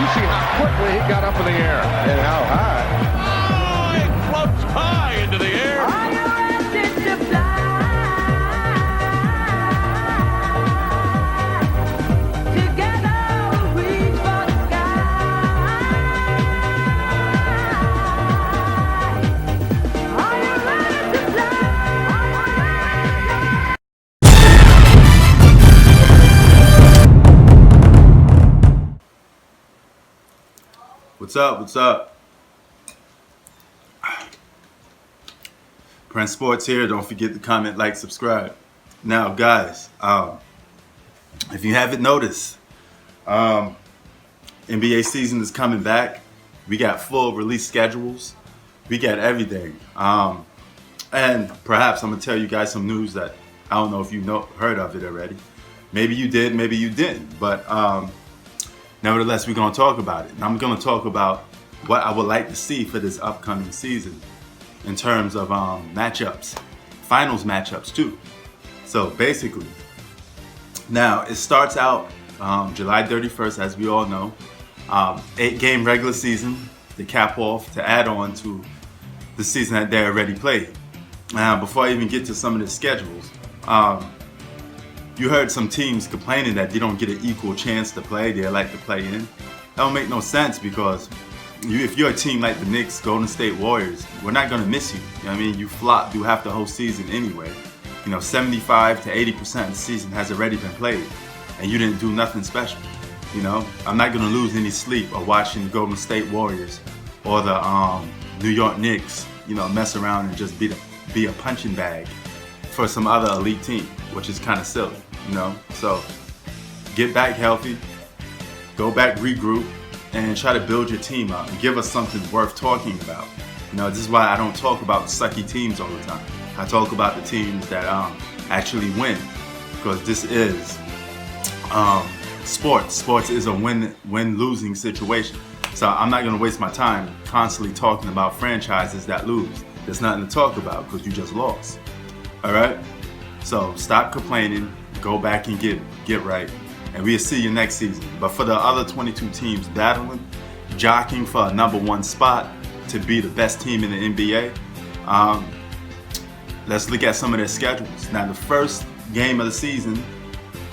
You see how quickly he got up in the air. And how high. Oh, it floats high into the air. Are you ready to fly? Together we'll reach for the sky. Are you ready to fly? What's up? What's up? Prince Sports here. Don't forget to comment, like, subscribe. Now, guys, if you haven't noticed, NBA season is coming back. We got full release schedules. We got everything. And perhaps I'm gonna tell you guys some news that I don't know if you heard of it already. Maybe you did, maybe you didn't. But nevertheless, we're gonna talk about it. And I'm gonna talk about what I would like to see for this upcoming season in terms of matchups, finals matchups too. So basically, now it starts out July 31st, as we all know. 8-game regular season to cap off, to add on to the season that they already played. Now, before I even get to some of the schedules, you heard some teams complaining that they don't get an equal chance to play. They like to play in. That don't make no sense because if you're a team like the Knicks, Golden State Warriors, we're not gonna miss you. You know what I mean? You flop through half the whole season anyway. 75 to 80% of the season has already been played, and you didn't do nothing special. I'm not gonna lose any sleep of watching the Golden State Warriors or the New York Knicks, mess around and just be a punching bag for some other elite team, which is kind of silly, So get back healthy, go back, regroup, and try to build your team up and give us something worth talking about. This is why I don't talk about sucky teams all the time. I talk about the teams that actually win, because this is sports. Sports is a win-losing situation. So I'm not gonna waste my time constantly talking about franchises that lose. There's nothing to talk about because you just lost. All right? So stop complaining, go back and get right, and we'll see you next season. But for the other 22 teams battling, jockeying for a number one spot to be the best team in the NBA, let's look at some of their schedules. Now, the first game of the season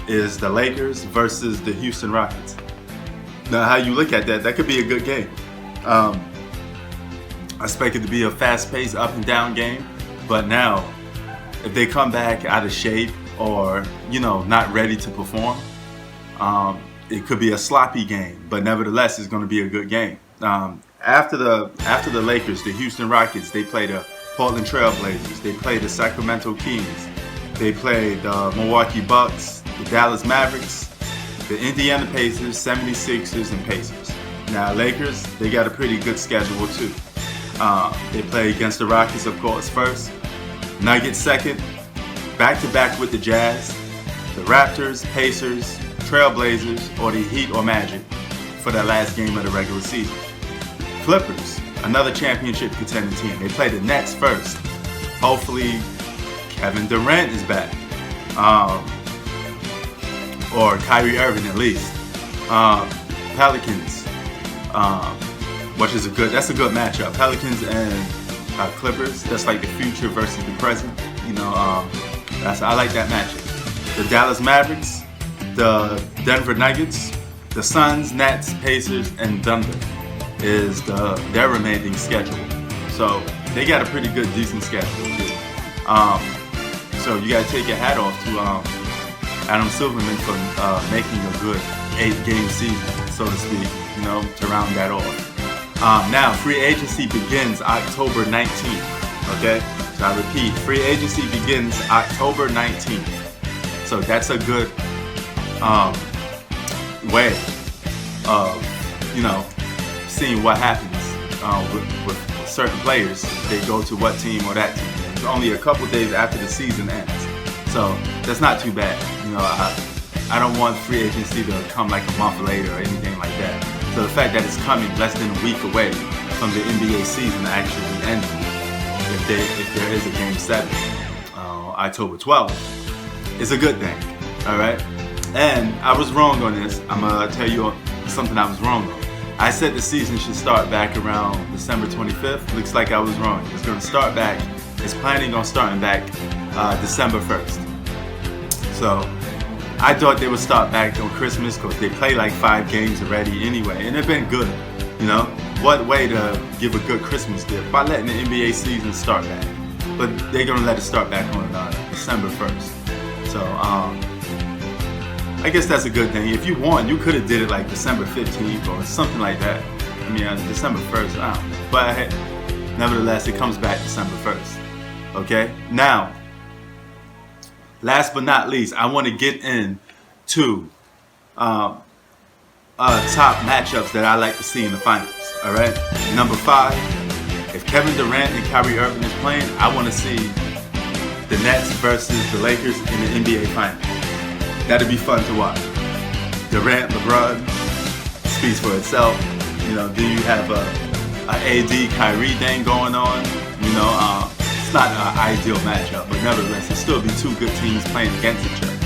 is the Lakers versus the Houston Rockets. Now, how you look at that, that could be a good game. I expect it to be a fast-paced, up-and-down game, but now, if they come back out of shape or, not ready to perform, it could be a sloppy game, but nevertheless, it's going to be a good game. After the Lakers, the Houston Rockets, they play the Portland Trail Blazers, they play the Sacramento Kings, they play the Milwaukee Bucks, the Dallas Mavericks, the Indiana Pacers, 76ers, and Pacers. Now, Lakers, they got a pretty good schedule too. They play against the Rockets, of course, first. Nuggets second, back-to-back with the Jazz, the Raptors, Pacers, Trailblazers, or the Heat or Magic for the last game of the regular season. Clippers, another championship contending team. They play the Nets first. Hopefully, Kevin Durant is back. Or Kyrie Irving at least. Pelicans, which is that's a good matchup. Pelicans and Clippers, that's like the future versus the present. I like that matchup. The Dallas Mavericks, the Denver Nuggets, the Suns, Nets, Pacers, and Thunder is their remaining schedule. So they got a pretty good, decent schedule too. So you got to take your hat off to Adam Silverman for making a good 8-game season, so to speak, to round that off. Now, free agency begins October 19th, okay? So I repeat, free agency begins October 19th. So that's a good way of, seeing what happens with certain players. They go to what team or that team. It's only a couple days after the season ends. So that's not too bad. I don't want free agency to come like a month later or anything like that. So the fact that it's coming less than a week away from the NBA season actually ending, if there is a Game 7, October 12th, is a good thing. All right. And I was wrong on this. I'm gonna tell you something I was wrong on. I said the season should start back around December 25th. Looks like I was wrong. It's going to start back. It's planning on starting back December 1st. So I thought they would start back on Christmas because they play like 5 games already anyway, and they've been good. You know, what way to give a good Christmas gift by letting the NBA season start back? But they're gonna let it start back on December 1st. So I guess that's a good thing. If you want, you could have did it like December 15th or something like that. I mean, December 1st. I don't know. But hey, nevertheless, it comes back December 1st. Okay. Now, last but not least, I want to get into top matchups that I like to see in the finals. All right. Number 5, if Kevin Durant and Kyrie Irving is playing, I want to see the Nets versus the Lakers in the NBA Finals. That'd be fun to watch. Durant, LeBron speaks for itself. You know, do you have a AD Kyrie thing going on? You know, it's not an ideal matchup, but nevertheless, it'll still be 2 good teams playing against each other.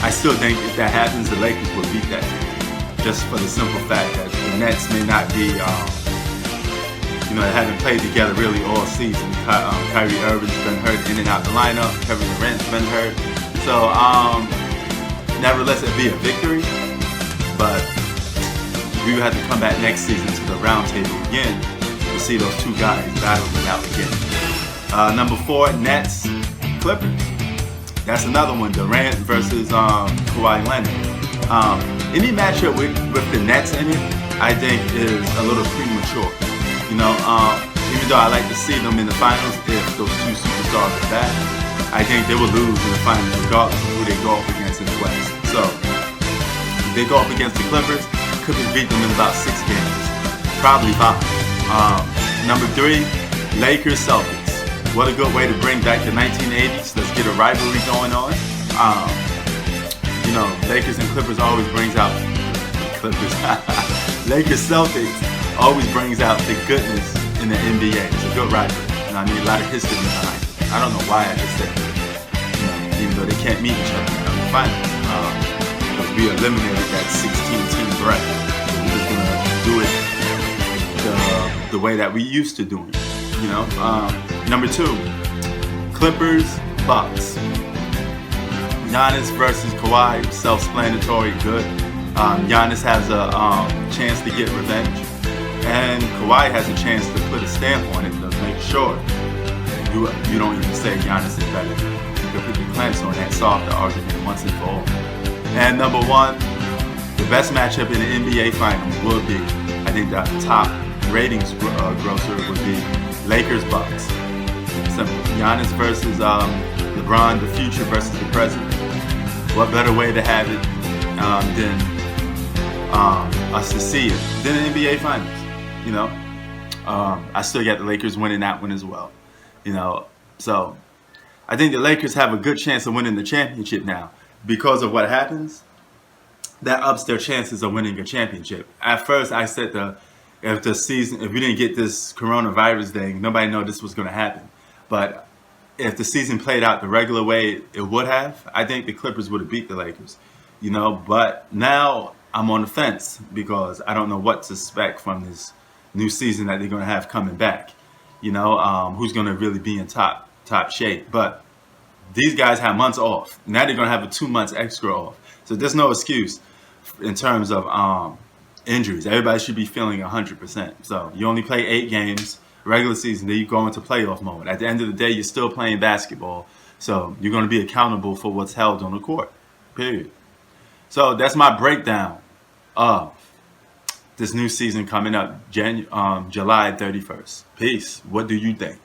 I still think if that happens, the Lakers will beat that team, just for the simple fact that the Nets may not be, you know, they haven't played together really all season. Kyrie Irving's been hurt in and out the lineup. Kevin Durant's been hurt. So, nevertheless, it'd be a victory, but we would have to come back next season to the round table again to see those 2 guys battle it out again. Number 4, Nets, Clippers. That's another one, Durant versus Kawhi Leonard. Any matchup with the Nets in it, I think is a little premature. You know, even though I like to see them in the finals, if those 2 superstars are back, I think they will lose in the finals regardless of who they go up against in the West. So, if they go up against the Clippers beat them in about 6 games. Probably 5. Number 3, Lakers Celtics. What a good way to bring back the 1980s. Let's get a rivalry going on. You know, Lakers and Clippers always brings out Clippers. Lakers Celtics always brings out the goodness in the NBA. It's a good rivalry. And I mean, a lot of history behind it. I don't know why I just said that. You know, even though they can't meet each other in the finals. Because we eliminated that 16-team bracket. So we're just going to do it the way that we used to do it. You know? Number 2, Clippers, Bucks. Giannis versus Kawhi, self-explanatory, good. Giannis has a chance to get revenge, and Kawhi has a chance to put a stamp on it to make sure you don't even say Giannis is better. You can put the clamps on that, solve the argument once and for all. And number 1, the best matchup in the NBA Finals will be, I think the top ratings grosser would be Lakers, Bucks. Simple. Giannis versus LeBron, the future versus the present. What better way to have it than us to see it than the NBA Finals? You know, I still got the Lakers winning that one as well. You know, so I think the Lakers have a good chance of winning the championship now because of what happens. That ups their chances of winning a championship. At first, I said if we didn't get this coronavirus thing, nobody knew this was going to happen. But if the season played out the regular way it would have, I think the Clippers would have beat the Lakers. You know, but now I'm on the fence because I don't know what to expect from this new season that they're going to have coming back. You know, who's going to really be in top shape. But these guys have months off. Now they're going to have a 2 months extra off. So there's no excuse in terms of injuries. Everybody should be feeling 100%. So you only play 8 games, regular season, then you go into playoff mode. At the end of the day, you're still playing basketball. So you're going to be accountable for what's held on the court, period. So that's my breakdown of this new season coming up July 31st. Peace. What do you think?